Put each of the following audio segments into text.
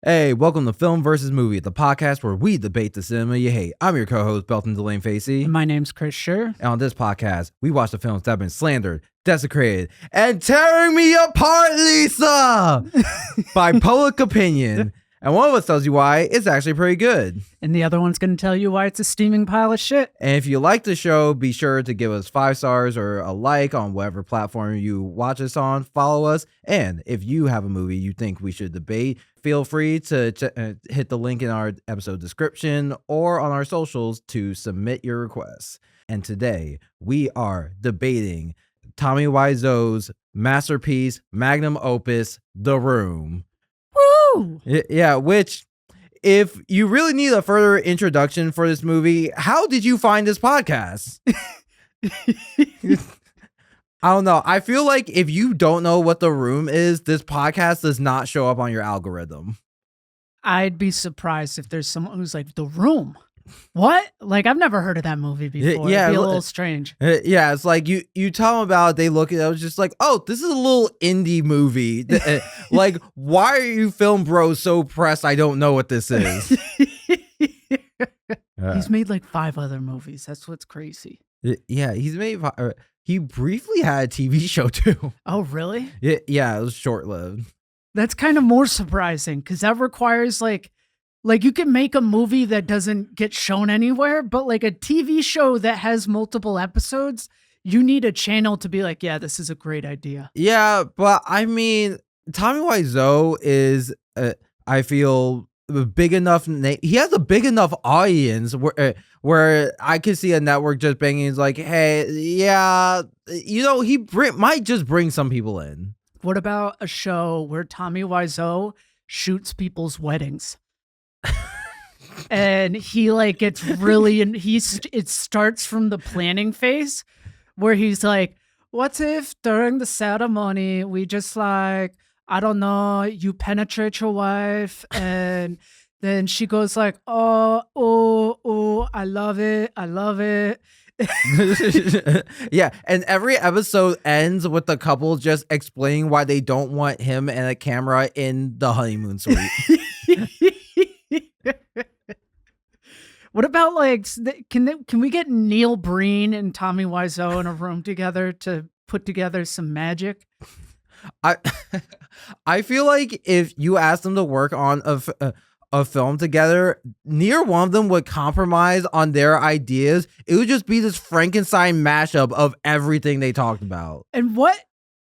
Hey, welcome to Film versus Movie, the podcast where we debate the cinema you hate. I'm your co-host, Belton DeLaine-Facey. My name's Chris Shurr. And on this podcast, we watch the films that have been slandered, desecrated, and tearing me apart, Lisa, by public opinion. And one of us tells you why it's actually pretty good. And the other one's going to tell you why it's a steaming pile of shit. And if you like the show, be sure to give us 5 stars or a like on whatever platform you watch us on. Follow us. And if you have a movie you think we should debate, feel free to hit the link in our episode description or on our socials to submit your requests. And today we are debating Tommy Wiseau's masterpiece, magnum opus, The Room. Woo! Yeah, which, if you really need a further introduction for this movie, how did you find this podcast? I don't know. I feel like if you don't know what The Room is, this podcast does not show up on your algorithm. I'd be surprised if there's someone who's like, The Room? What? Like, I've never heard of that movie before. Yeah, it'd be a little strange. Yeah, it's like you tell them about it, they look at it, I was just like, oh, this is a little indie movie. Like, why are you film bros so pressed I don't know what this is? He's made like 5 other movies. That's what's crazy. Yeah, he's made... He briefly had a TV show too. Oh, really? Yeah, it was short-lived. That's kind of more surprising because that requires like you can make a movie that doesn't get shown anywhere, but like a TV show that has multiple episodes, you need a channel to be like, yeah, this is a great idea. Yeah, but I mean, Tommy Wiseau is, I feel, big enough. He has a big enough audience where I could see a network just banging. Is like, hey, yeah, you know, he might just bring some people in. What about a show where Tommy Wiseau shoots people's weddings? And he like gets really, and it starts from the planning phase where he's like, what if during the ceremony we just like, I don't know, you penetrate your wife and then she goes like, oh, I love it. Yeah, and every episode ends with the couple just explaining why they don't want him and a camera in the honeymoon suite. What about like, can we get Neil Breen and Tommy Wiseau in a room together to put together some magic? I feel like if you asked them to work on a film together, neither one of them would compromise on their ideas. It would just be this Frankenstein mashup of everything they talked about. And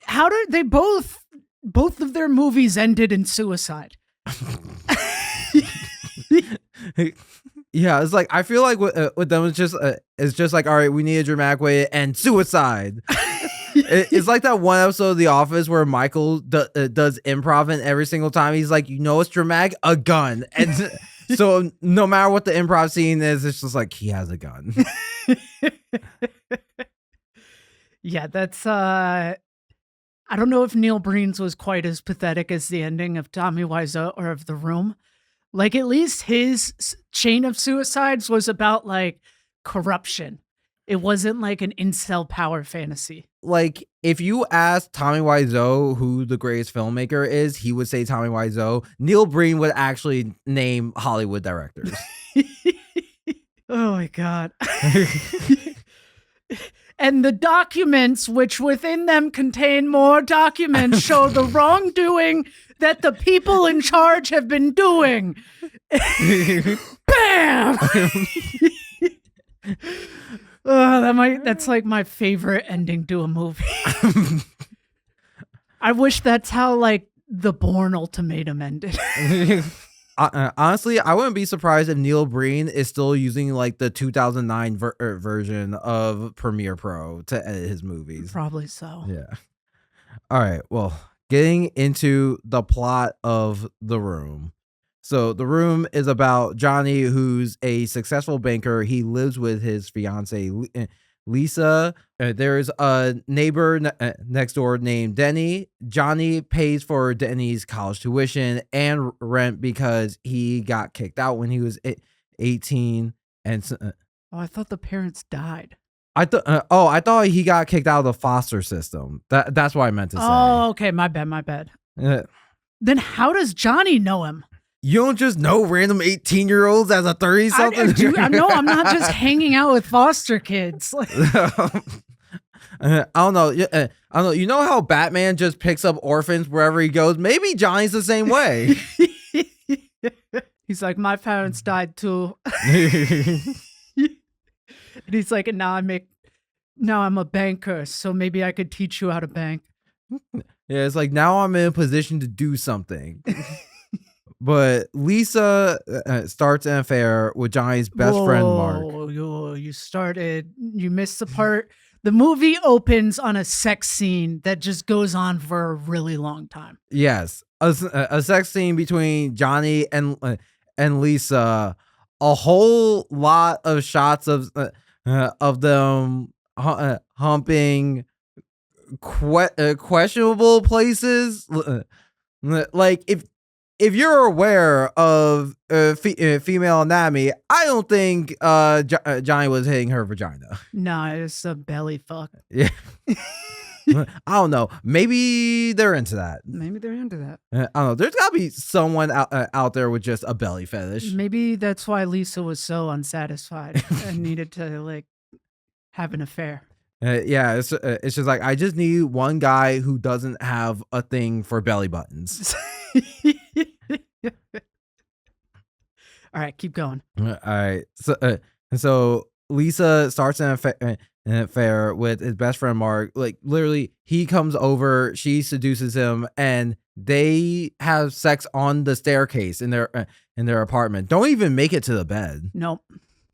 how did they both of their movies ended in suicide? Yeah, it's like, I feel like with them it's just like, all right, we need a dramatic way and suicide. It's like that one episode of The Office where Michael does improv, and every single time he's like, you know what's dramatic? A gun. And so no matter what the improv scene is, it's just like, he has a gun. Yeah, that's I don't know if Neil Breen's was quite as pathetic as the ending of Tommy Wiseau or of The Room. Like, at least his chain of suicides was about like corruption. It wasn't like an incel power fantasy. Like, if you ask Tommy Wiseau who the greatest filmmaker is, he would say Tommy Wiseau. Neil Breen would actually name Hollywood directors. Oh my God. And the documents, which within them contain more documents, show the wrongdoing that the people in charge have been doing. Bam! That's like my favorite ending to a movie. I wish that's how like The Bourne Ultimatum ended. Honestly, I wouldn't be surprised if Neil Breen is still using like the 2009 version of Premiere Pro to edit his movies. Probably so. Yeah. All right. Well, getting into the plot of The Room. So The Room is about Johnny, who's a successful banker. He lives with his fiance, Lisa. There's a neighbor next door named Denny. Johnny pays for Denny's college tuition and rent because he got kicked out when he was 18. And I thought the parents died. I thought he got kicked out of the foster system. That's what I meant to say. Oh, okay. My bad. Uh, Then how does Johnny know him? You don't just know random 18-year-olds as a 30-something? I know I'm not just hanging out with foster kids. I don't know. I don't know. You know how Batman just picks up orphans wherever he goes? Maybe Johnny's the same way. He's like, my parents died too. And he's like, now I'm a banker, so maybe I could teach you how to bank. Yeah, it's like now I'm in a position to do something. But Lisa starts an affair with Johnny's best friend, Mark. You missed the part. The movie opens on a sex scene that just goes on for a really long time. Yes, a sex scene between Johnny and Lisa. A whole lot of shots of them humping questionable places. Like if you're aware of female anatomy, I don't think Johnny was hitting her vagina. No, it's a belly fuck. Yeah. I don't know. Maybe they're into that. Maybe they're into that. I don't know. There's got to be someone out there with just a belly fetish. Maybe that's why Lisa was so unsatisfied and needed to like have an affair. Yeah, it's just like, I just need one guy who doesn't have a thing for belly buttons. All right, keep going. All right. So Lisa starts an affair with his best friend, Mark. Like, literally, he comes over, she seduces him, and they have sex on the staircase in their apartment. Don't even make it to the bed. Nope.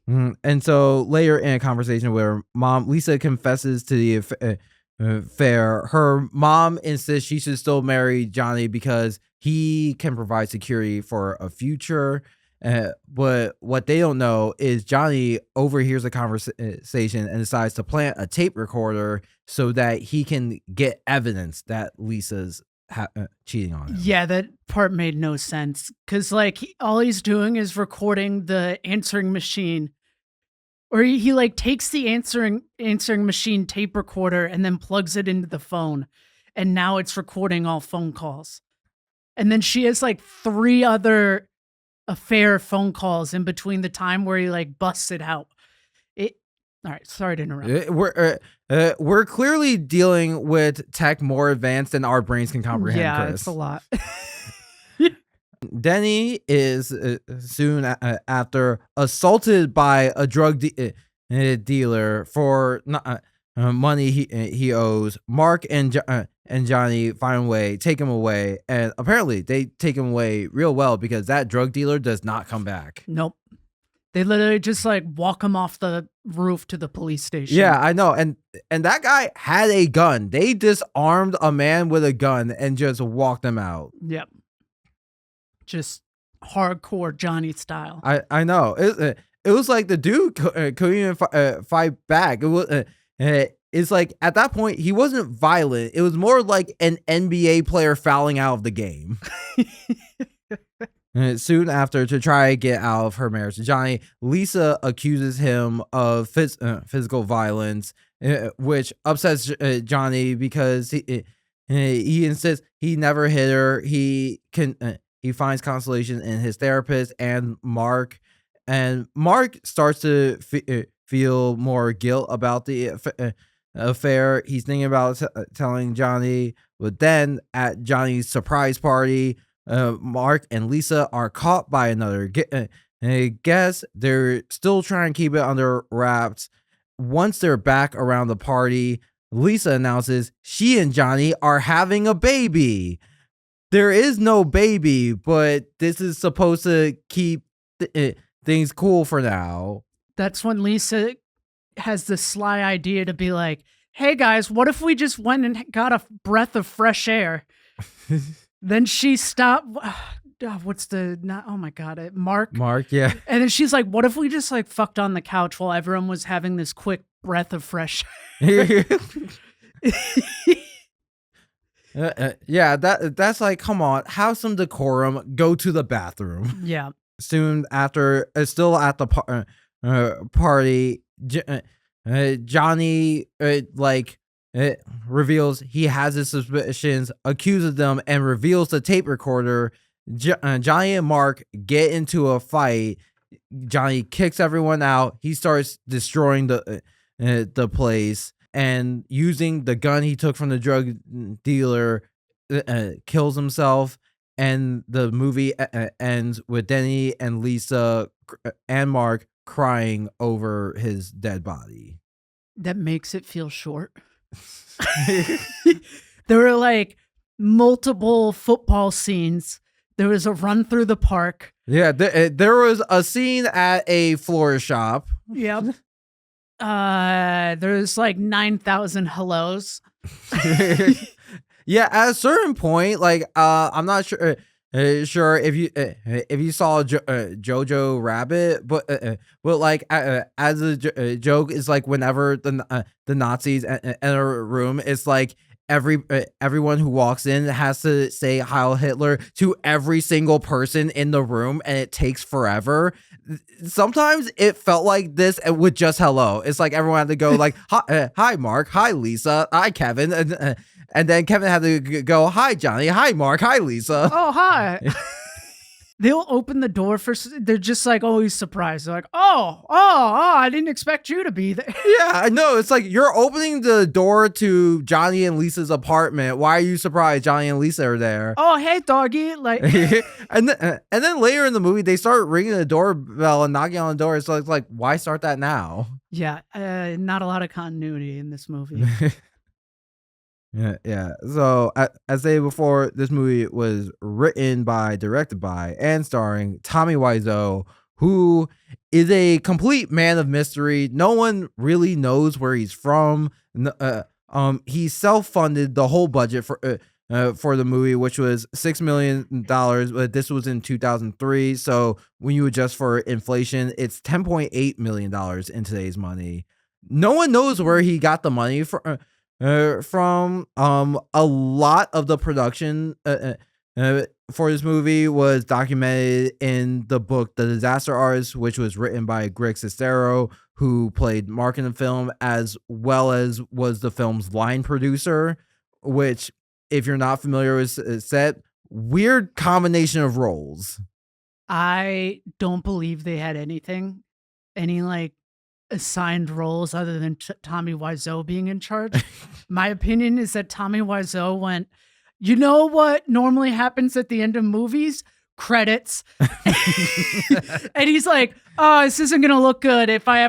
And so later in a conversation with her mom, Lisa confesses to the affair. Her mom insists she should still marry Johnny because he can provide security for a future. But what they don't know is Johnny overhears the conversation and decides to plant a tape recorder so that he can get evidence that Lisa's cheating on him. Yeah, that part made no sense because like all he's doing is recording the answering machine, or he like takes the answering machine tape recorder and then plugs it into the phone, and now it's recording all phone calls. And then she has like 3 other affair phone calls in between the time where he like busts it out. All right, sorry to interrupt. We're clearly dealing with tech more advanced than our brains can comprehend. Yeah, Chris. it's a lot. Denny is soon after assaulted by a drug dealer for money he owes. Mark and Johnny find a way, take him away, and apparently they take him away real well because that drug dealer does not come back. Nope. They literally just like walk him off the roof to the police station. Yeah, I know. And that guy had a gun. They disarmed a man with a gun and just walked him out. Yep. Just hardcore Johnny style. I know. It was like the dude couldn't even fight back. It was it's like at that point he wasn't violent. It was more like an NBA player fouling out of the game. Soon after, to try to get out of her marriage to Johnny, Lisa accuses him of physical violence, which upsets Johnny because he insists he never hit her. He finds consolation in his therapist and Mark starts to feel more guilt about the affair. He's thinking about telling Johnny, but then at Johnny's surprise party, Mark and Lisa are caught by another guest. They're still trying to keep it under wraps. Once they're back around the party, Lisa announces she and Johnny are having a baby. There is no baby, but this is supposed to keep things cool for now. That's when Lisa has the sly idea to be like, hey guys, what if we just went and got a breath of fresh air? Then she stopped. Oh my God, Mark. Mark, yeah. And then she's like, what if we just like fucked on the couch while everyone was having this quick breath of fresh air? Yeah, that's like, come on, have some decorum, go to the bathroom. Yeah. Soon after, still at the party, Johnny reveals he has his suspicions, accuses them, and reveals the tape recorder Johnny and Mark get into a fight. Johnny kicks everyone out. He starts destroying the place and using the gun he took from the drug dealer, kills himself. And the movie ends with Denny and Lisa and Mark crying over his dead body. That makes it feel short. There were like multiple football scenes. There was a run through the park. Yeah, there was a scene at a florist shop. Yep. There's like 9,000 hellos. Yeah, at a certain point, like I'm not sure if you saw Jojo Rabbit, but like as a joke is like whenever the Nazis enter a room, it's like everyone who walks in has to say Heil Hitler to every single person in the room, and it takes forever. Sometimes it felt like this with just hello. It's like everyone had to go like hi Mark, hi Lisa, hi Kevin, and then Kevin had to go hi Johnny, hi Mark, hi Lisa. Oh, hi. They'll open the door they're just like always surprised. They're like, oh, I didn't expect you to be there. Yeah, I know. It's like you're opening the door to Johnny and Lisa's apartment. Why are you surprised Johnny and Lisa are there? Oh, hey, doggy. Like, and then later in the movie, they start ringing the doorbell and knocking on the door. So it's like, why start that now? Yeah, not a lot of continuity in this movie. Yeah. So, as I said before, this movie was written by, directed by, and starring Tommy Wiseau, who is a complete man of mystery. No one really knows where he's from. He self-funded the whole budget for the movie, which was $6 million, but this was in 2003. So when you adjust for inflation, it's $10.8 million in today's money. No one knows where he got the money from. A lot of the production for this movie was documented in the book The Disaster Artist, which was written by Greg Sestero, who played Mark in the film, as well as was the film's line producer, which, if you're not familiar with set, weird combination of roles. I don't believe they had any like assigned roles other than Tommy Wiseau being in charge. My opinion is that Tommy Wiseau went, you know what normally happens at the end of movies? Credits. And he's like, oh, this isn't going to look good if I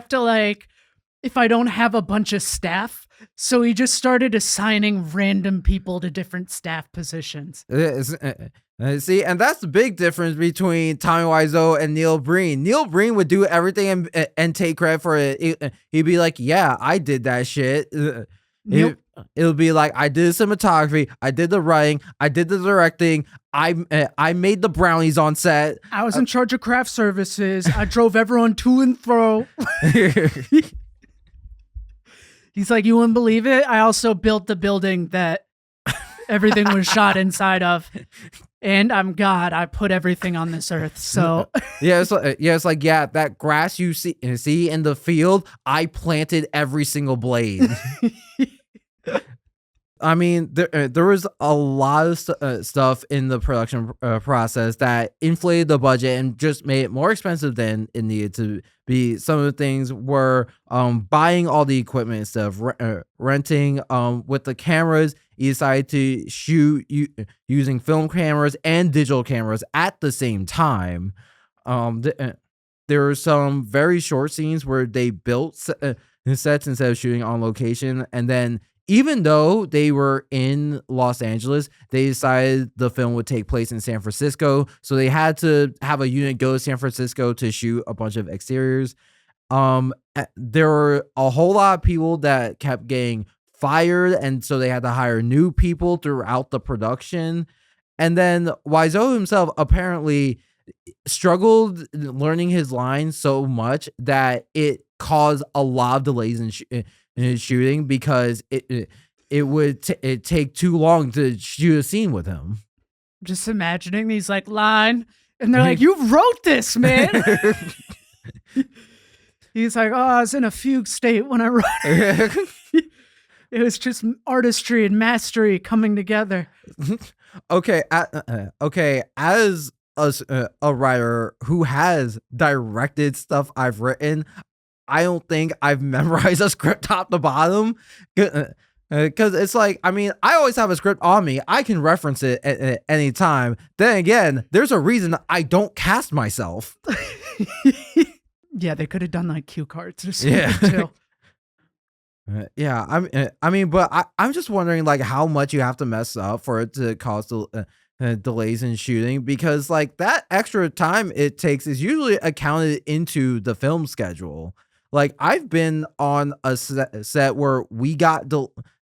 don't have a bunch of staff. So he just started assigning random people to different staff positions. See, and that's the big difference between Tommy Wiseau and Neil Breen. Neil Breen would do everything and take credit for it. He'd be like, yeah, I did that shit. It'll be like, I did the cinematography, I did the writing, I did the directing, I made the brownies on set. I was in charge of craft services. I drove everyone to and fro. He's like, you wouldn't believe it? I also built the building that everything was shot inside of. And I'm God. I put everything on this earth. So it's like that grass you see in the field, I planted every single blade. I mean, there was a lot of stuff in the production process that inflated the budget and just made it more expensive than it needed to be. Some of the things were buying all the equipment instead of renting. With the cameras, he decided to shoot using film cameras and digital cameras at the same time. There were some very short scenes where they built sets instead of shooting on location, and then, even though they were in Los Angeles, they decided the film would take place in San Francisco. So they had to have a unit go to San Francisco to shoot a bunch of exteriors. There were a whole lot of people that kept getting fired, and so they had to hire new people throughout the production. And then Wiseau himself apparently struggled learning his lines so much that it caused a lot of delays in shooting, because it would take too long to shoot a scene with him. Just imagining these like line, and they're like, you wrote this, man. He's like, oh, I was in a fugue state when I wrote it. It was just artistry and mastery coming together. Okay, okay. As a writer who has directed stuff I've written, I don't think I've memorized a script top to bottom. Because it's like, I mean, I always have a script on me. I can reference it at any time. Then again, there's a reason I don't cast myself. Yeah, they could have done like cue cards or something Yeah. too. Yeah, I mean, but I'm just wondering like how much you have to mess up for it to cause delays in shooting because like that extra time it takes is usually accounted into the film schedule. Like I've been on a set where we got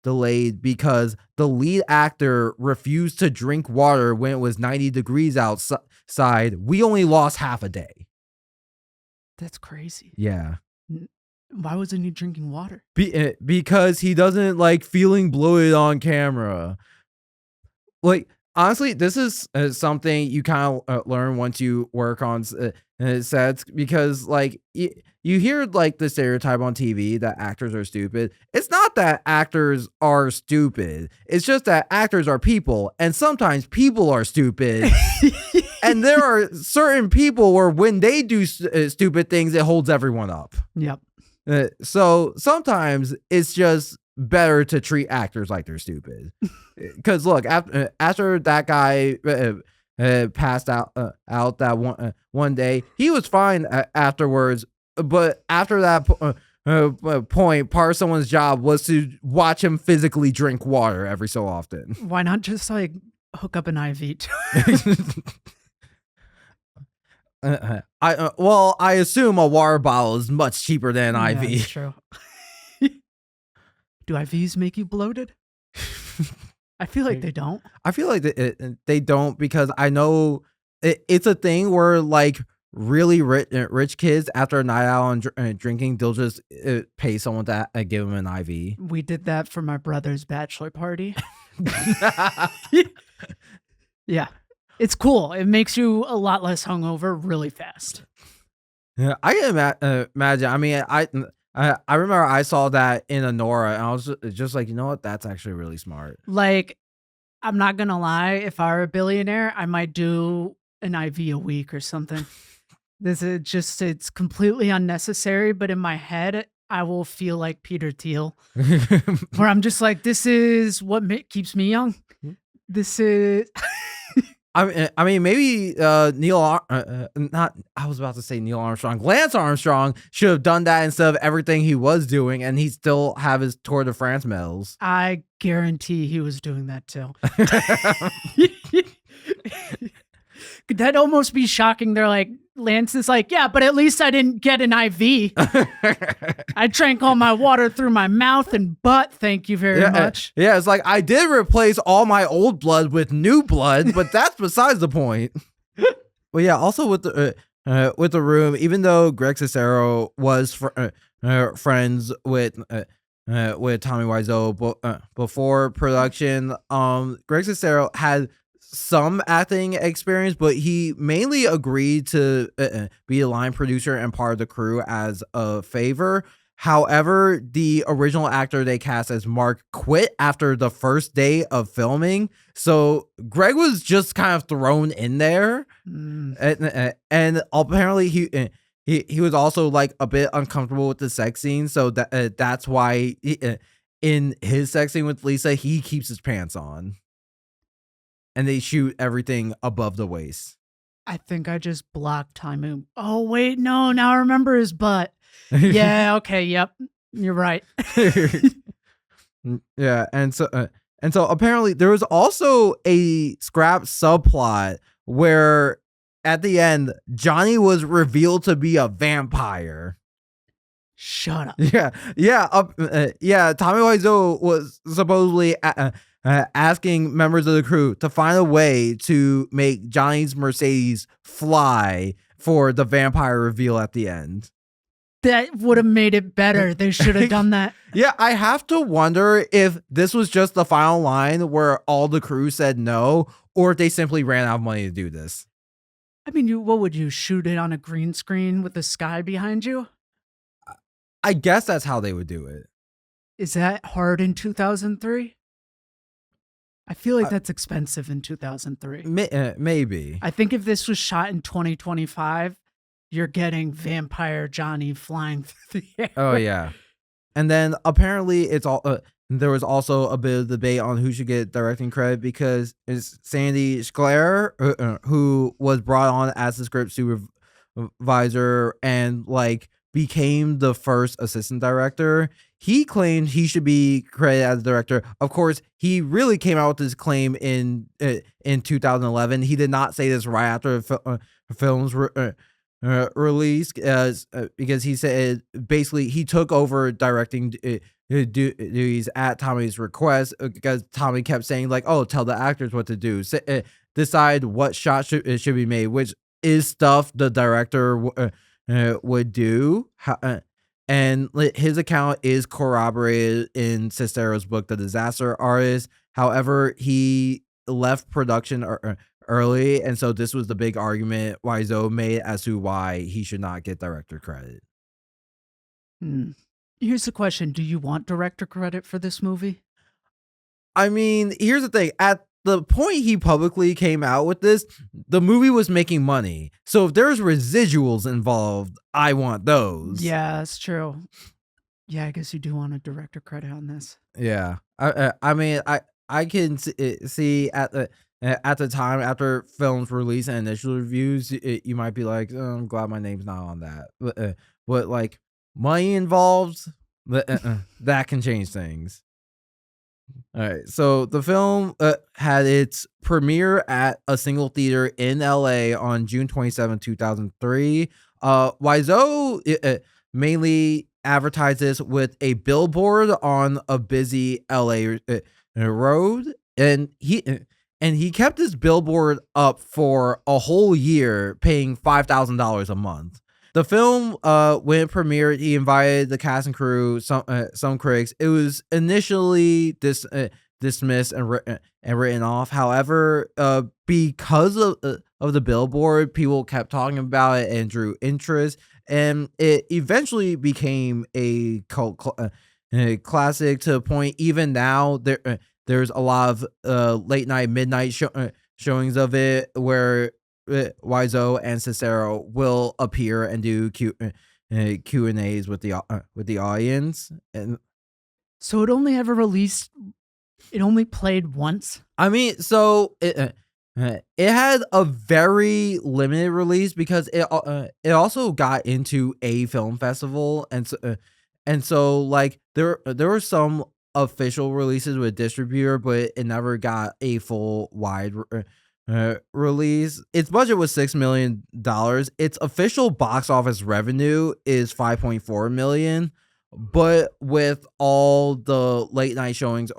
delayed because the lead actor refused to drink water when it was 90 degrees outside. We only lost half a day. That's crazy. Yeah. Why wasn't he drinking water? Because he doesn't like feeling bloated on camera. Like honestly, this is something you kind of learn once you work on sets because like you hear like the stereotype on TV that actors are stupid. It's not that actors are stupid. It's just that actors are people, and sometimes people are stupid. And there are certain people where when they do stupid things, it holds everyone up. Yep. So sometimes it's just better to treat actors like they're stupid. Because look, after that guy passed out that one day, he was fine afterwards. But after that point, part of someone's job was to watch him physically drink water every so often. Why not just like hook up an IV to I assume a water bottle is much cheaper than an Yeah, IV. that's true. Do IVs make you bloated? I feel like they don't. I feel like they don't because I know it's a thing where like really rich kids after a night out on drinking, they'll just pay someone to give them an IV. We did that for my brother's bachelor party. Yeah. It's cool. It makes you a lot less hungover really fast. Yeah, I can imagine. I mean, I remember I saw that in Honora, and I was just like, you know what? That's actually really smart. Like, I'm not going to lie. If I were a billionaire, I might do an IV a week or something. This is just, it's completely unnecessary. But in my head, I will feel like Peter Thiel, where I'm just like, this is what keeps me young. This is... I mean, maybe not. I was about to say Neil Armstrong. Lance Armstrong should have done that instead of everything he was doing, and he still have his Tour de France medals. I guarantee he was doing that too. Could that almost be shocking? They're like, Lance is like, yeah, but at least I didn't get an IV. I drank all my water through my mouth and butt. Thank you very much. Yeah, it's like I did replace all my old blood with new blood, but that's besides the point. Well, yeah. Also with the room, even though Greg Sestero was friends with Tommy Wiseau before production, Greg Sestero had some acting experience, but he mainly agreed to be a line producer and part of the crew as a favor. However, the original actor they cast as Mark quit after the first day of filming, so Greg was just kind of thrown in there, and apparently he was also like a bit uncomfortable with the sex scene, so that's why in his sex scene with Lisa, he keeps his pants on. And they shoot everything above the waist. I think I just blocked time. Oh, wait, no. Now I remember his butt. Yeah, okay, yep. You're right. Yeah, and so apparently there was also a scrap subplot where at the end, Johnny was revealed to be a vampire. Shut up. Yeah. Tommy Wiseau was supposedly asking members of the crew to find a way to make Johnny's Mercedes fly for the vampire reveal at the end. That would have made it better. They should have done that. Yeah, I have to wonder if this was just the final line where all the crew said no, or if they simply ran out of money to do this. I mean, what would you shoot it on a green screen with the sky behind you? I guess that's how they would do it. Is that hard in 2003? I feel like that's expensive in 2003. Maybe. I think if this was shot in 2025, you're getting Vampire Johnny flying through the air. Oh yeah. And then apparently it's all there was also a bit of debate on who should get directing credit because it's Sandy Schler who was brought on as the script supervisor and like became the first assistant director. He claimed he should be credited as director. Of course, he really came out with this claim in 2011. He did not say this right after the film's release because he said basically he took over directing duties at Tommy's request because Tommy kept saying like, "Oh, tell the actors what to do, decide what shot should be made," which is stuff the director would do. And his account is corroborated in Cicero's book, The Disaster Artist. However, he left production early, and so this was the big argument Wiseau made as to why he should not get director credit. Here's the question. Do you want director credit for this movie? I mean, here's the thing. At the point he publicly came out with this, the movie was making money. So if there's residuals involved, I want those. Yeah, that's true. Yeah, I guess you do want a director credit on this. Yeah. I mean, I can see at the time after film's release and initial reviews, you might be like, oh, I'm glad my name's not on that. But like money involved, that can change things. All right, so the film had its premiere at a single theater in LA on June 27, 2003. Wiseau mainly advertised this with a billboard on a busy LA road, and he kept this billboard up for a whole year, paying $5,000 a month. The film, when it premiered, he invited the cast and crew, some critics. It was initially dismissed and written off. However, because of the billboard, people kept talking about it and drew interest, and it eventually became a cult classic to the point. Even now, there's a lot of late night, midnight showings of it where Wiseau and Cicero will appear and do Q&As with the audience. And so it only ever released, it only played once? I mean, so it had a very limited release because it also got into a film festival, and so like there were some official releases with distributor, but it never got a full wide release. Its budget was $6 million. Its official box office revenue is $5.4 million, but with all the late night showings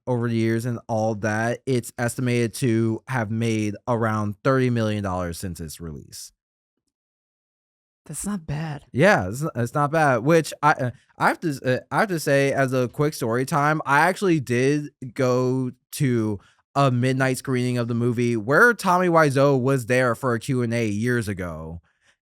over the years and all that, it's estimated to have made around $30 million since its release. That's not bad. Yeah, it's not bad. Which I have to say, as a quick story time, I actually did go to a midnight screening of the movie where Tommy Wiseau was there for a Q&A years ago.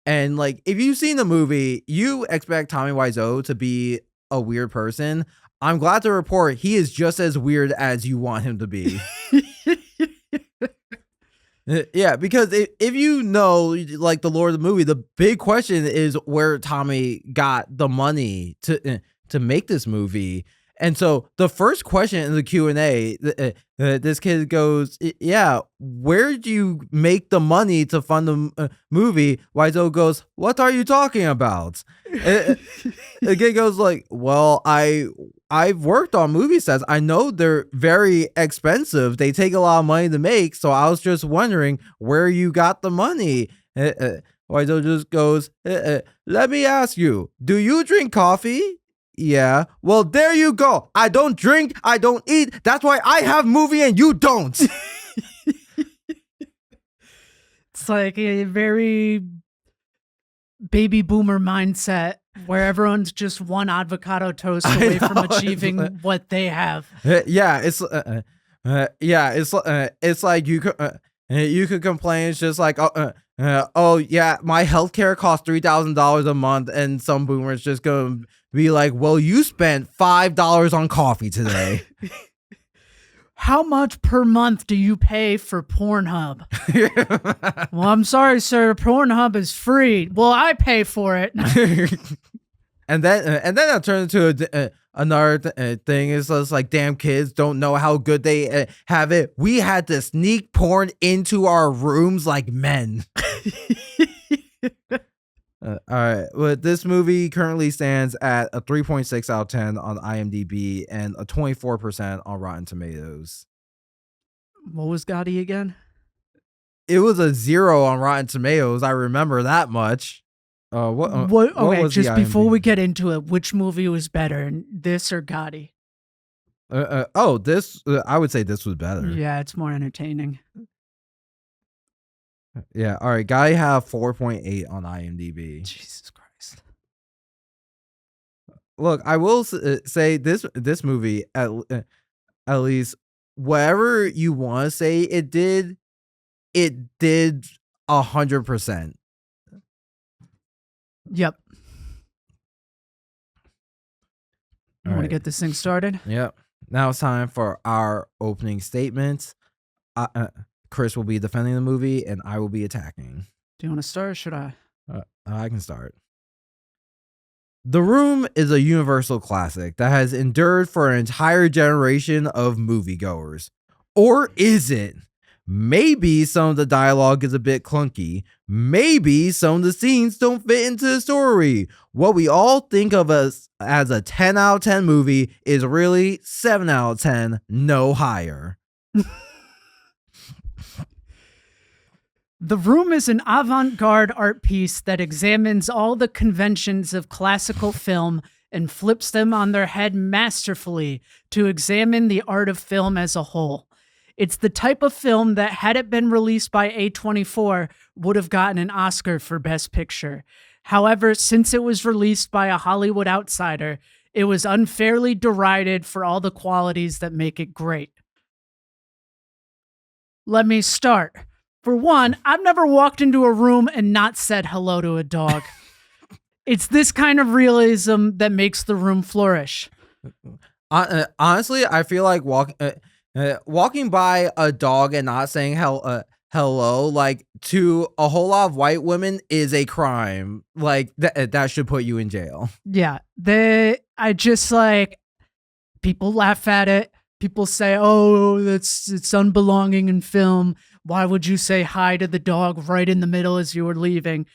And like, if you've seen the movie, you expect Tommy Wiseau to be a weird person. I'm glad to report he is just as weird as you want him to be. Yeah, because if you know, like, the lore of the movie, the big question is where Tommy got the money to make this movie. And so the first question in the Q&A, this kid goes, yeah, where do you make the money to fund the movie? Wiseau goes, what are you talking about? The kid goes like, well, I've worked on movie sets. I know they're very expensive. They take a lot of money to make. So I was just wondering where you got the money. Wiseau just goes, let me ask you, do you drink coffee? Yeah. Well, there you go. I don't drink. I don't eat. That's why I have movie and you don't. It's like a very baby boomer mindset where everyone's just one avocado toast away from achieving what they have. Yeah, it's like you could complain. It's just like, oh yeah, my healthcare costs $3,000 a month, and some boomers just gonna be like, well, you spent $5 on coffee today. How much per month do you pay for Pornhub? Well, I'm sorry, sir. Pornhub is free. Well, I pay for it. And then that turned into another thing. Is just like, damn, kids don't know how good they have it. We had to sneak porn into our rooms like men. All right. Well, this movie currently stands at a 3.6 out of 10 on IMDb and a 24% on Rotten Tomatoes. What was Gotti again? It was a 0 on Rotten Tomatoes. I remember that much. What was just the before IMDb? we get into it, which movie was better, this or Gotti? This I would say this was better. Yeah, it's more entertaining. Yeah. All right. Guy have 4.8 on IMDb. Jesus Christ. Look, I will say this movie at least whatever you want to say it did 100%. Yep. You want to right. get this thing started? Yep. Now it's time for our opening statements. Chris will be defending the movie, and I will be attacking. Do you want to start or should I? I can start. The Room is a universal classic that has endured for an entire generation of moviegoers. Or is it? Maybe some of the dialogue is a bit clunky. Maybe some of the scenes don't fit into the story. What we all think of as a 10 out of 10 movie is really 7 out of 10, no higher. The Room is an avant-garde art piece that examines all the conventions of classical film and flips them on their head masterfully to examine the art of film as a whole. It's the type of film that, had it been released by A24, would have gotten an Oscar for Best Picture. However, since it was released by a Hollywood outsider, it was unfairly derided for all the qualities that make it great. Let me start. For one, I've never walked into a room and not said hello to a dog. It's this kind of realism that makes The Room flourish. Honestly, I feel like walking by a dog and not saying hello, like, to a whole lot of white women is a crime. Like, that should put you in jail. Yeah, I just, like, people laugh at it. People say, oh, it's unbelonging in film. Why would you say hi to the dog right in the middle as you were leaving?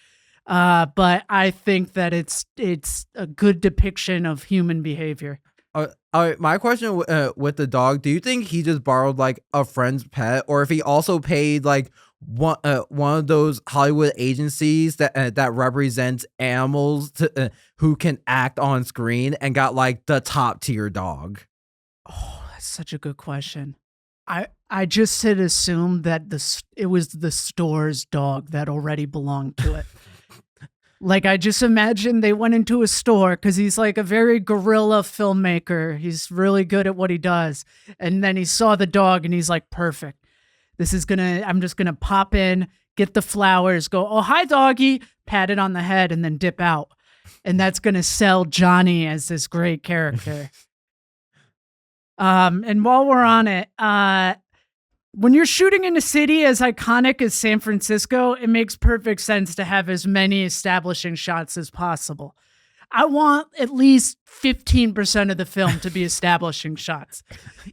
But I think that it's a good depiction of human behavior. All right, my question with the dog, do you think he just borrowed like a friend's pet, or if he also paid like one of those Hollywood agencies that represents animals who can act on screen and got like the top tier dog? Oh, that's such a good question. I just had assumed that it was the store's dog that already belonged to it. Like, I just imagined they went into a store because he's like a very guerrilla filmmaker. He's really good at what he does. And then he saw the dog and he's like, perfect. I'm just going to pop in, get the flowers, go, oh, hi, doggy, pat it on the head, and then dip out. And that's going to sell Johnny as this great character. And while we're on it, when you're shooting in a city as iconic as San Francisco, it makes perfect sense to have as many establishing shots as possible. I want at least 15% of the film to be establishing shots.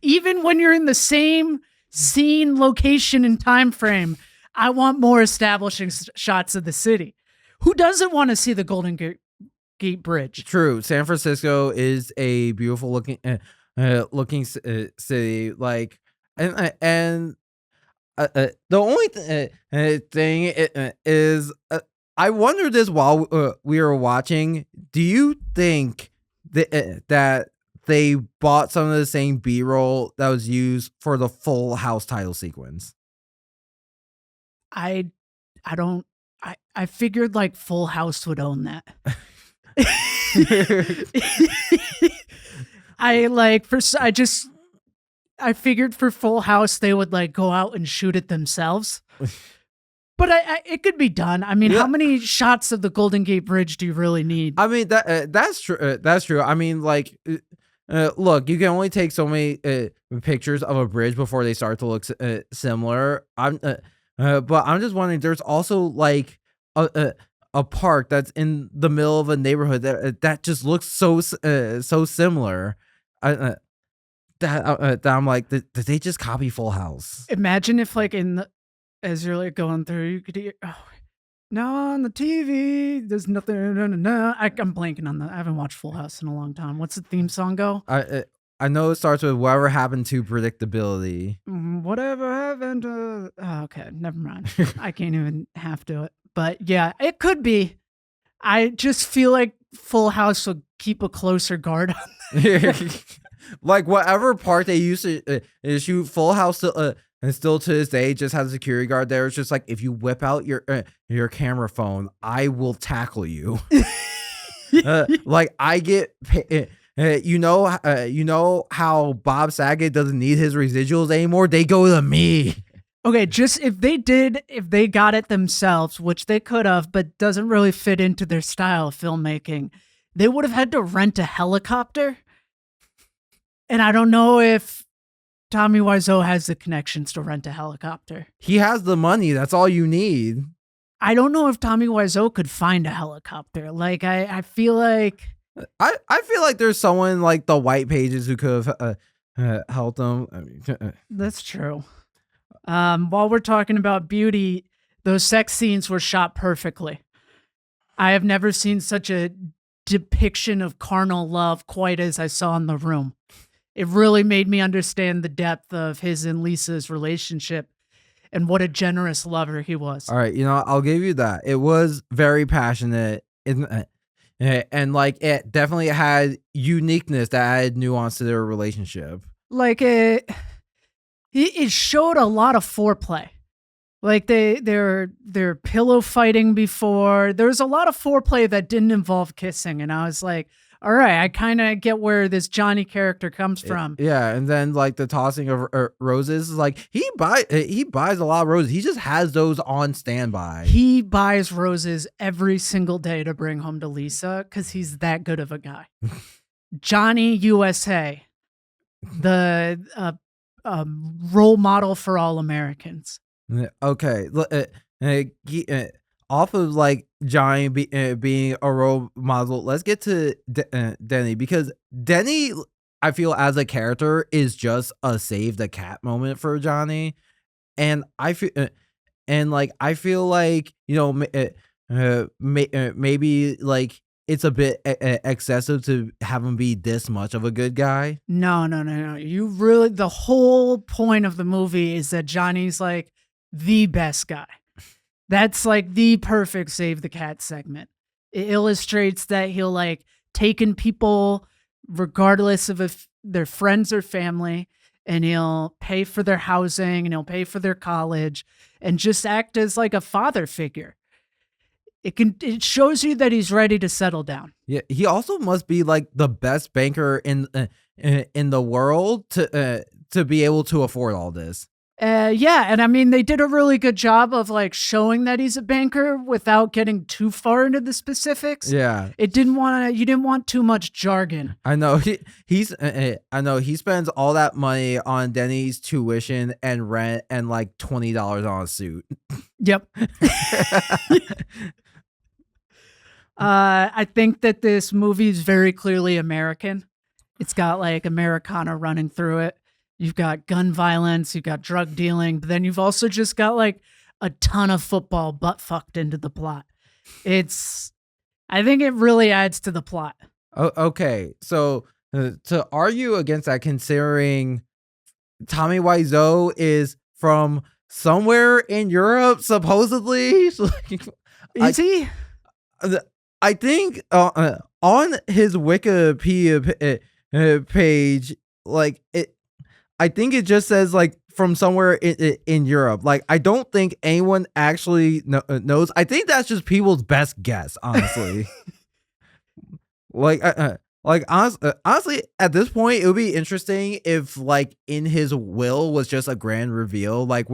Even when you're in the same scene, location, and time frame, I want more establishing shots of the city. Who doesn't want to see the Golden Gate Bridge? True. San Francisco is a beautiful looking city. Like, and the only thing is, I wondered this while we were watching. Do you think that they bought some of the same B-roll that was used for the Full House title sequence? I don't. I figured like Full House would own that. I figured for Full House they would like go out and shoot it themselves. But it could be done. I mean, yeah. How many shots of the Golden Gate Bridge do you really need? I mean, that's true. That's true. I mean, like, Look, you can only take so many pictures of a bridge before they start to look similar. But I'm just wondering. There's also like a park that's in the middle of a neighborhood that just looks so similar. That I'm like, did they just copy Full House? Imagine if like as you're like going through, you could hear, oh, now on the TV, there's nothing. I'm blanking on that. I haven't watched Full House in a long time. What's the theme song go? I know it starts with whatever happened to predictability. Whatever happened to. Oh, okay, never mind. I can't even half do it. But yeah, it could be. I just feel like Full House will keep a closer guard on. Like whatever part they used to shoot Full House and still to this day just has a security guard there. It's just like, if you whip out your camera phone, I will tackle you. Like I get you know how Bob Saget doesn't need his residuals anymore. They go to me. Okay, just if they got it themselves, which they could have, but doesn't really fit into their style of filmmaking, they would have had to rent a helicopter. And I don't know if Tommy Wiseau has the connections to rent a helicopter. He has the money. That's all you need. I don't know if Tommy Wiseau could find a helicopter. Like, I feel like... I feel like there's someone like the White Pages who could have helped them. I mean, that's true. While we're talking about beauty, those sex scenes were shot perfectly. I have never seen such a depiction of carnal love quite as I saw in The Room. It really made me understand the depth of his and Lisa's relationship and what a generous lover he was. All right, I'll give you that. It was very passionate, and like it definitely had uniqueness that added nuance to their relationship. Like it showed a lot of foreplay. Like they're pillow fighting before. There was a lot of foreplay that didn't involve kissing, and I was like, all right, I kind of get where this Johnny character comes from. Yeah, and then like the tossing of roses is like he buys a lot of roses. He just has those on standby. He buys roses every single day to bring home to Lisa because he's that good of a guy. Johnny USA, the role model for all Americans. Okay, off of like Johnny being a role model, let's get to Denny, because Denny, I feel as a character, is just a save the cat moment for Johnny, and I feel like maybe like it's a bit excessive to have him be this much of a good guy. No. You really, the whole point of the movie is that Johnny's like the best guy. That's like the perfect save the cat segment. It illustrates that he'll like take in people regardless of if they're friends or family, and he'll pay for their housing and he'll pay for their college and just act as like a father figure. It shows you that he's ready to settle down. Yeah, he also must be like the best banker in the world to be able to afford all this. Yeah, and I mean, they did a really good job of like showing that he's a banker without getting too far into the specifics. Yeah, you didn't want too much jargon. I know I know he spends all that money on Denny's tuition and rent and like $20 on a suit. Yep. I think that this movie is very clearly American. It's got like Americana running through it. You've got gun violence, you've got drug dealing, but then you've also just got like a ton of football butt fucked into the plot. I think it really adds to the plot. Oh, okay. So to argue against that, considering Tommy Wiseau is from somewhere in Europe, supposedly. Is he? I think on his Wikipedia page, like it. I think it just says like from somewhere in Europe. Like I don't think anyone actually knows. I think that's just people's best guess, honestly. like Like honestly, at this point, it would be interesting if like in his will was just a grand reveal. Like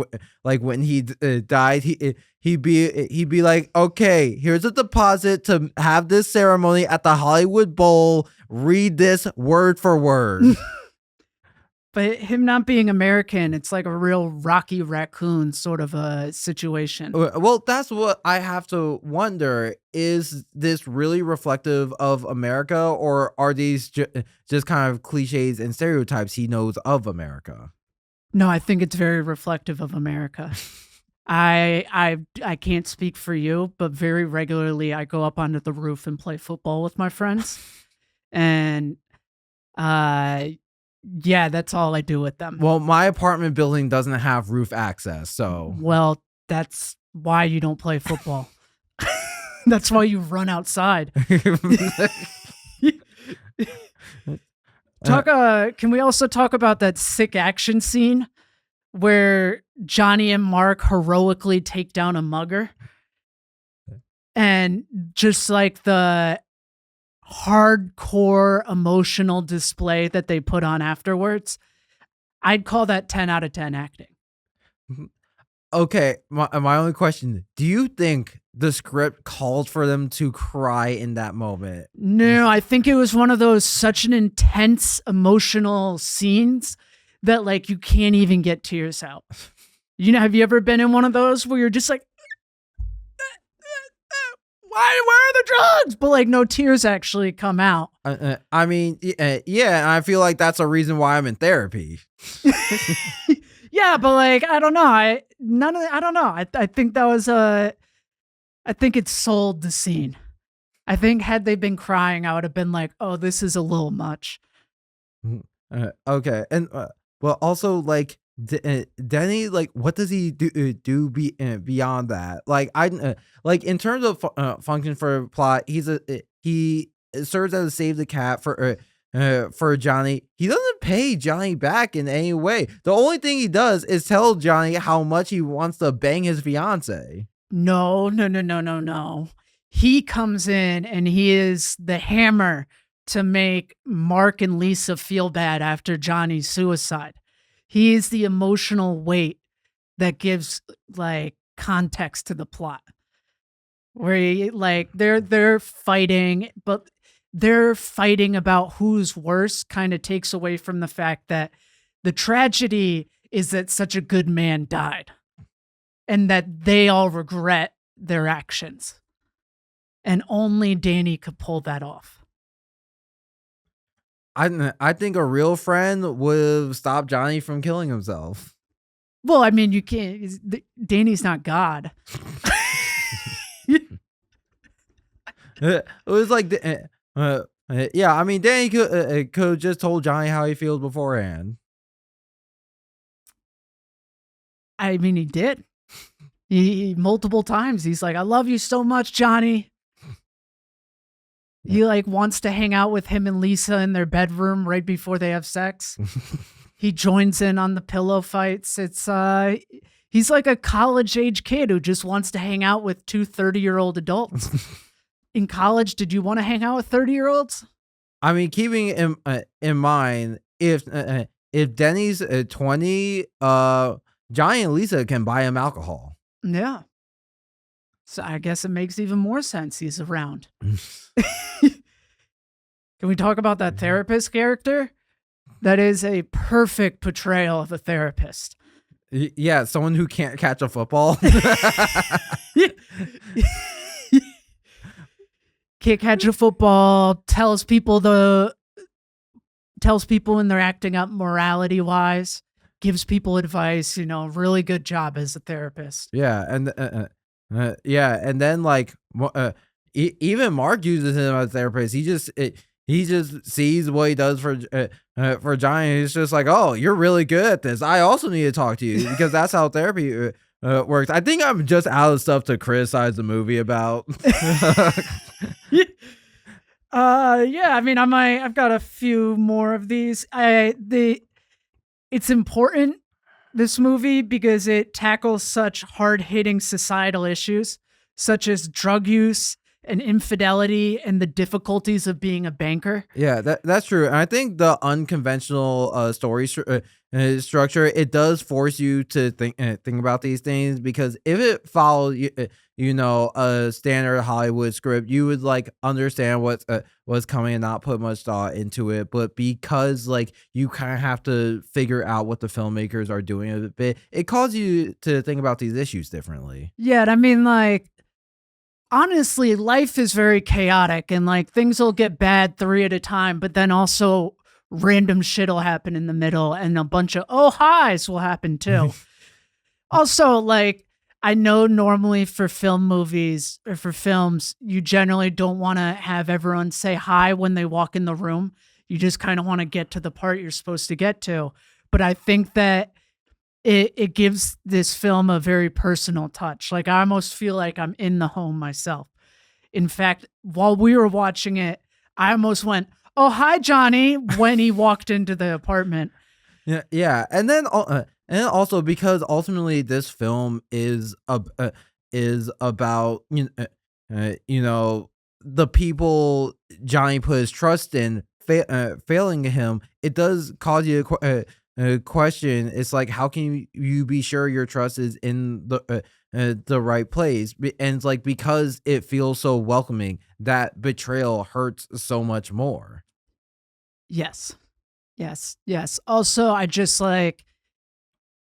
when he died, he'd be like, okay, here's a deposit to have this ceremony at the Hollywood Bowl. Read this word for word. But him not being American, it's like a real Rocky Raccoon sort of a situation. Well, that's what I have to wonder. Is this really reflective of America, or are these just kind of cliches and stereotypes he knows of America? No, I think it's very reflective of America. I can't speak for you, but very regularly I go up onto the roof and play football with my friends. And yeah, that's all I do with them. Well, my apartment building doesn't have roof access, so. Well, that's why you don't play football. That's why you run outside. Can we also talk about that sick action scene where Johnny and Mark heroically take down a mugger? And just like the hardcore emotional display that they put on afterwards, I'd call that 10 out of 10 acting. Okay, my only question, do you think the script called for them to cry in that moment? No, I think it was one of those such an intense emotional scenes that like you can't even get tears out. You know, have you ever been in one of those where you're just like, where are the drugs? But like no tears actually come out. I mean, yeah, I feel like that's a reason why I'm in therapy. Yeah, but like I don't know. I don't know. I think that was I think it sold the scene. I think had they been crying, I would have been like, "Oh, this is a little much." Okay, and well, also like Denny, like, what does he do beyond that? Like, like in terms of function for plot, he serves as a save the cat for Johnny. He doesn't pay Johnny back in any way. The only thing he does is tell Johnny how much he wants to bang his fiance. No. He comes in and he is the hammer to make Mark and Lisa feel bad after Johnny's suicide. He is the emotional weight that gives like context to the plot. Where like they're fighting, but their fighting about who's worse kind of takes away from the fact that the tragedy is that such a good man died and that they all regret their actions. And only Danny could pull that off. I think a real friend would stop Johnny from killing himself. Well, I mean, you can't. Danny's not God. It was like, yeah. I mean, Danny could just told Johnny how he feels beforehand. I mean, he did. He multiple times. He's like, "I love you so much, Johnny." He like wants to hang out with him and Lisa in their bedroom right before they have sex. He joins in on the pillow fights. It's he's like a college age kid who just wants to hang out with two 30-year-old adults. In college, did you want to hang out with 30-year-olds? I mean, keeping in mind, if Denny's 20, Johnny and Lisa can buy him alcohol. Yeah. So I guess it makes even more sense he's around. Can we talk about that therapist character? That is a perfect portrayal of a therapist. Yeah, someone who can't catch a football. Can't catch a football, tells people when they're acting up morality wise, gives people advice, really good job as a therapist. Yeah, and and then like even Mark uses him as a therapist. He just sees what he does for Johnny. He's just like, oh, you're really good at this. I also need to talk to you, because that's how therapy works. I think I'm just out of stuff to criticize the movie about. Yeah. I mean, I've got a few more of these. It's important, this movie, because it tackles such hard-hitting societal issues, such as drug use and infidelity and the difficulties of being a banker. Yeah, that's true. And I think the unconventional structure, it does force you to think about these things, because if it followed a standard Hollywood script, you would like understand what's coming and not put much thought into it. But because like you kind of have to figure out what the filmmakers are doing a bit, it causes you to think about these issues differently. Yeah, and I mean, like, honestly, life is very chaotic and like things will get bad three at a time, but then also random shit will happen in the middle and a bunch of oh highs will happen too. Also, like, I know normally for film movies or for films, you generally don't want to have everyone say hi when they walk in the room. You just kind of want to get to the part you're supposed to get to. But I think that it gives this film a very personal touch. Like, I almost feel like I'm in the home myself. In fact, while we were watching it, I almost went, "Oh, hi, Johnny," when he walked into the apartment. Yeah, and then also because ultimately this film is about the people Johnny put his trust in failing him. It does cause you a question. It's like, how can you be sure your trust is in the right place? And it's like, because it feels so welcoming, that betrayal hurts so much more. Yes. Yes. Yes. Also, I just like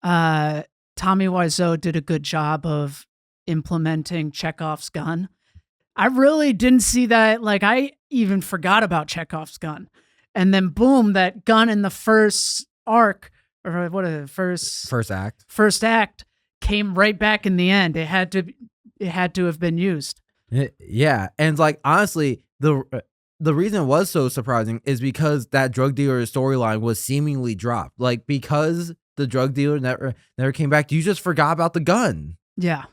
Tommy Wiseau did a good job of implementing Chekhov's gun. I really didn't see that. Like, I even forgot about Chekhov's gun. And then boom, that gun in the first arc, or what is it, first act came right back in the end. It had to have been used. Yeah, and like honestly, the reason it was so surprising is because that drug dealer storyline was seemingly dropped. Like, because the drug dealer never came back, you just forgot about the gun. Yeah.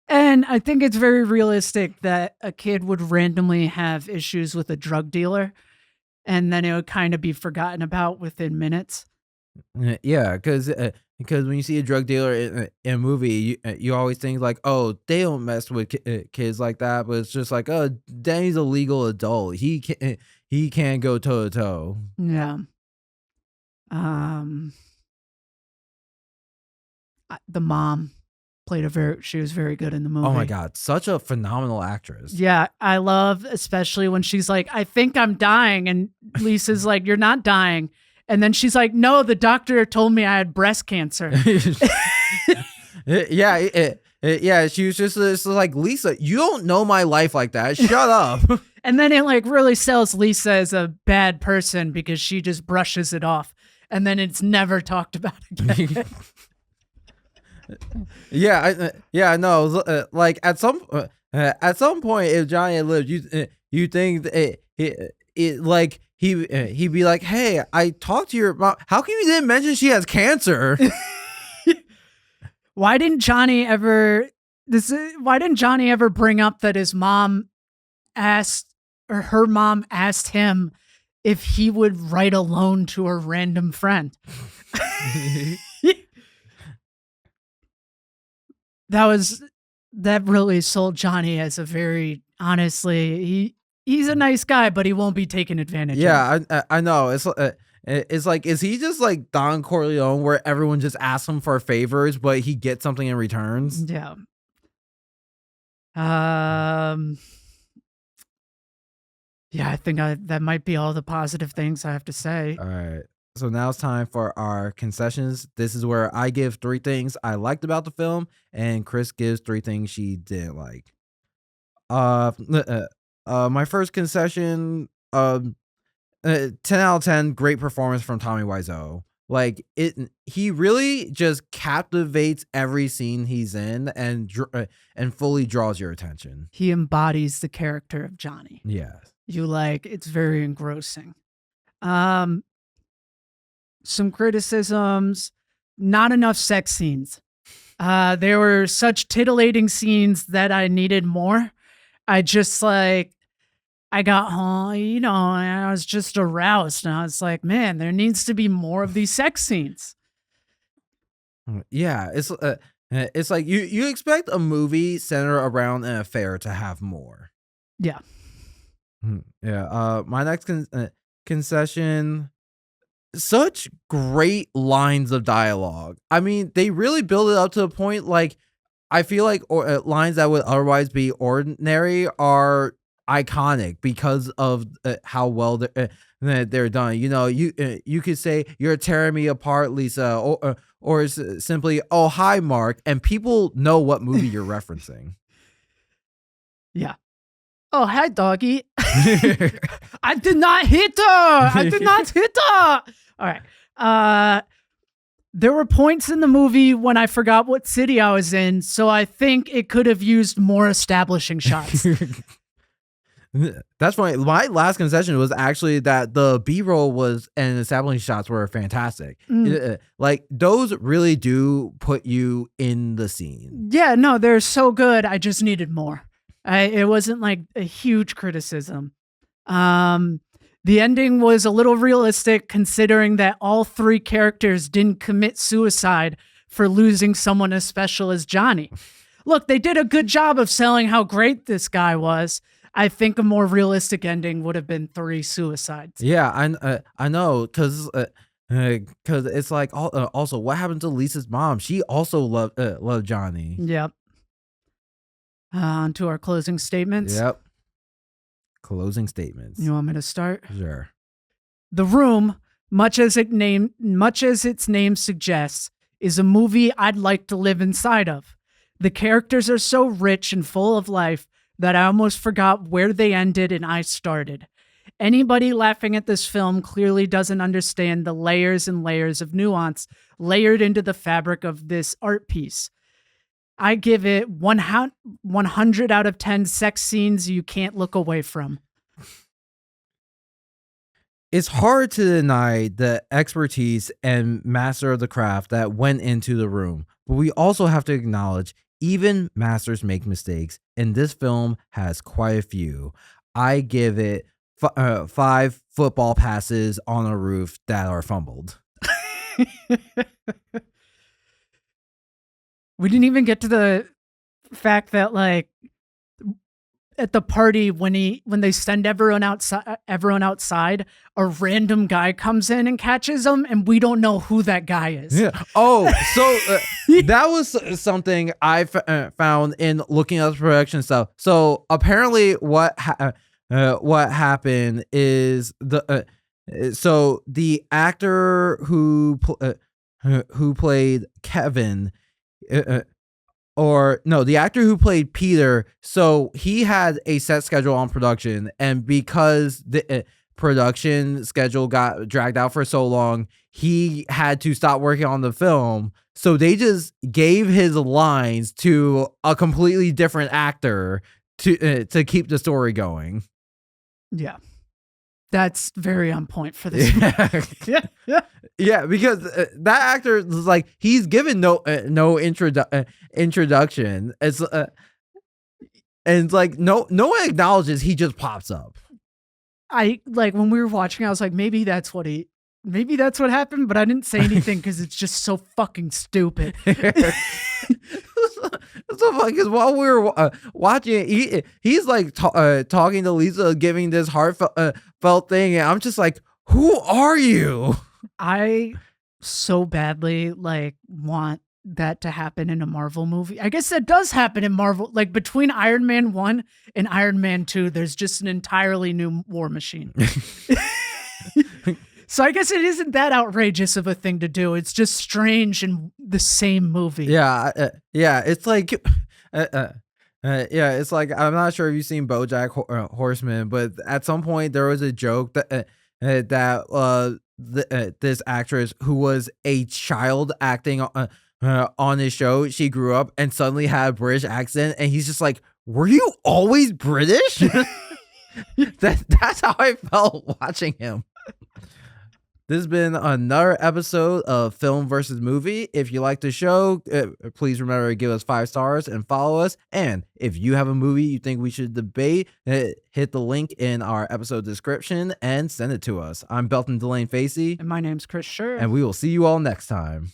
And I think it's very realistic that a kid would randomly have issues with a drug dealer and then it would kind of be forgotten about within minutes. Yeah, because when you see a drug dealer in a movie, you always think like, oh, they don't mess with kids like that. But it's just like, oh, Danny's a legal adult. He can't go toe to toe. Yeah. The mom she was very good in the movie. Oh my God, such a phenomenal actress. Yeah, I love, especially when she's like, "I think I'm dying," and Lisa's like, "You're not dying." And then she's like, "No, the doctor told me I had breast cancer." Yeah, she was just like, Lisa, you don't know my life like that. Shut up. And then it like really sells Lisa as a bad person because she just brushes it off, and then it's never talked about again. I know. Like at some point, if Johnny had lived, you think that he'd be like, "Hey, I talked to your mom. How come you didn't mention she has cancer?" Why didn't Johnny ever bring up that his mom asked, or her mom asked him if he would write a loan to a random friend? That really sold Johnny as a very, honestly, he's a nice guy, but he won't be taken advantage of. Yeah, I know. It's like, is he just like Don Corleone, where everyone just asks him for favors, but he gets something in returns? Yeah. Yeah, I think that might be all the positive things I have to say. All right. So now it's time for our concessions. This is where I give 3 things I liked about the film, and Chris gives 3 things she didn't like. My first concession, 10 out of 10, great performance from Tommy Wiseau. Like, he really just captivates every scene he's in, and fully draws your attention. He embodies the character of Johnny. Yes. It's very engrossing. Some criticisms, not enough sex scenes. There were such titillating scenes that I needed more. I just like, I got home, and I was just aroused, and I was like, man, there needs to be more of these sex scenes. Yeah, it's like you expect a movie centered around an affair to have more. Yeah. Yeah. My next concession. Such great lines of dialogue. I mean, they really build it up to the point like I feel like lines that would otherwise be ordinary are iconic because of how well they're done. You know, you could say you're tearing me apart, Lisa, or simply, oh hi, Mark, and people know what movie you're referencing. Yeah. Oh, hi, doggy. I did not hit her. I did not hit her. All right. There were points in the movie when I forgot what city I was in, so I think it could have used more establishing shots. That's funny. My last concession was actually that the B-roll was and establishing shots were fantastic. Like those really do put you in the scene. Yeah, no, they're so good. I just needed more. It wasn't like a huge criticism. The ending was a little realistic considering that all three characters didn't commit suicide for losing someone as special as Johnny. Look, they did a good job of selling how great this guy was. I think a more realistic ending would have been 3 suicides. Yeah, I know because it's like also what happened to Lisa's mom? She also loved Johnny. Yep. On to our closing statements. Yep. Closing statements. You want me to start? Sure. The Room, much as its name suggests, is a movie I'd like to live inside of. The characters are so rich and full of life that I almost forgot where they ended and I started. Anybody laughing at this film clearly doesn't understand the layers and layers of nuance layered into the fabric of this art piece. I give it 100 out of 10 sex scenes you can't look away from. It's hard to deny the expertise and master of the craft that went into The Room, but we also have to acknowledge even masters make mistakes, and this film has quite a few. I give it 5 football passes on a roof that are fumbled. We didn't even get to the fact that like at the party when they send everyone outside, a random guy comes in and catches them, and we don't know who that guy is. Yeah. Oh, so that was something I found in looking at the production stuff. So apparently, what happened is the actor who played Kevin. The actor who played Peter, so he had a set schedule on production, and because the production schedule got dragged out for so long, he had to stop working on the film. So they just gave his lines to a completely different actor to keep the story going. Yeah. That's very on point for this. Yeah, because that actor is like he's given no introduction. It's and it's like no one acknowledges. He just pops up. I like when we were watching, I was like, maybe that's what happened, but I didn't say anything because it's just so fucking stupid. So funny because while we were watching, he's like talking to Lisa, giving this heartfelt thing, and I'm just like, "Who are you?" I so badly like want that to happen in a Marvel movie. I guess that does happen in Marvel. Like between Iron Man 1 and Iron Man 2, there's just an entirely new War Machine. So I guess it isn't that outrageous of a thing to do. It's just strange in the same movie. Yeah, it's like, it's like I'm not sure if you've seen BoJack Horseman, but at some point there was a joke that this actress who was a child acting on his show, she grew up and suddenly had a British accent, and he's just like, "Were you always British?" That's how I felt watching him. This has been another episode of Film versus Movie. If you like the show, please remember to give us 5 stars and follow us. And if you have a movie you think we should debate, hit the link in our episode description and send it to us. I'm Belton DeLaine-Facey. And my name's Shurr. And we will see you all next time.